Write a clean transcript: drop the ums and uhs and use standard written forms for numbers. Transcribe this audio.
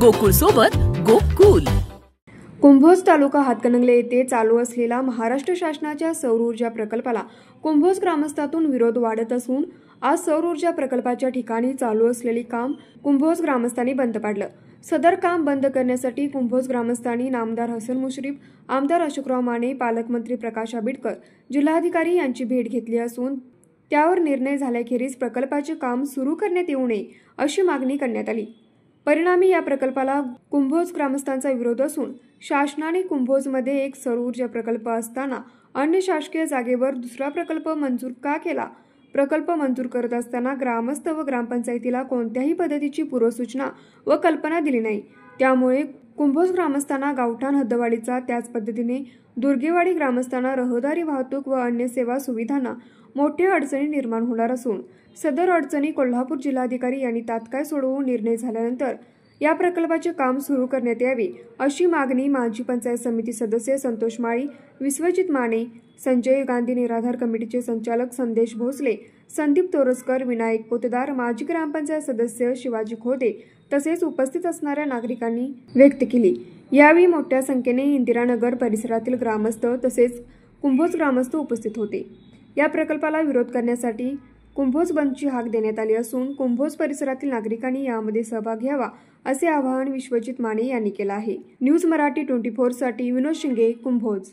गोकुळ सोबत गोकुल। कुंभोज तालुका हातकणंगले येथे चालू असलेला महाराष्ट्र शासनाच्या सौर ऊर्जा प्रकल्पाला कुंभोज ग्रामस्थातून विरोध वाढत असून आज सौर ऊर्जा प्रकल्पाच्या ठिकाणी चालू असलेले काम कुंभोज ग्रामस्थांनी बंद पाडलं। सदर काम बंद करण्यासाठी कुंभोज ग्रामस्थांनी नामदार हसन मुश्रीफ, आमदार अशोकराव माने, पालकमंत्री प्रकाश आंबेडकर, जिल्हाधिकारी यांची भेट घेतली असून त्यावर निर्णय झाल्याखेरीज प्रकल्पाचे काम सुरू करण्यात येऊ नये अशी मागणी करण्यात आली। परिणामी या प्रकल्पाला कुंभोज ग्रामस्थांचा विरोध असून शासनाने कुंभोजमध्ये एक सौर ऊर्जा प्रकल्प असताना अन्य शासकीय जागेवर दुसरा प्रकल्प मंजूर का केला? प्रकल्प मंजूर करत असताना ग्रामस्थ व ग्रामपंचायतीला कोणत्याही पद्धतीची पूर्वसूचना व कल्पना दिली नाही। त्यामुळे कुंभोज ग्रामस्थांना गावठाण हद्दवाढीचा, त्याच पद्धतीने दुर्गेवाडी ग्रामस्थांना रहदारी वाहतूक व अन्य सेवा सुविधांना मोठ्या अडचणी निर्माण होणार असून सदर अडचणी कोल्हापूर जिल्हाधिकारी यांनी तात्काळ सोडवून निर्णय झाल्यानंतर या प्रकल्पाचे काम सुरू करण्यात यावे अशी मागणी माजी पंचायत समिती सदस्य संतोष माळी, विश्वजित माने, संजय गांधी निराधार कमिटीचे संचालक संदेश भोसले, संदीप तोरसकर, विनायक पोतेदार, माजी ग्रामपंचायत सदस्य शिवाजी खोदे तसेच उपस्थित असणाऱ्या नागरिकांनी व्यक्त केली। यावेळी मोठ्या संख्येने इंदिरानगर परिसरातील ग्रामस्थ तसेच कुंभोज ग्रामस्थ उपस्थित होते। या प्रकल्पाला विरोध करण्यासाठी कुंभोज बंदची हाक देण्यात आली असून कुंभोज परिसरातील नागरिकांनी यामध्ये सहभाग घ्यावा असे आवाहन विश्वजित माने यांनी केले आहे। न्यूज मराठी 24 साठी विनोद शिंगे, कुंभोज।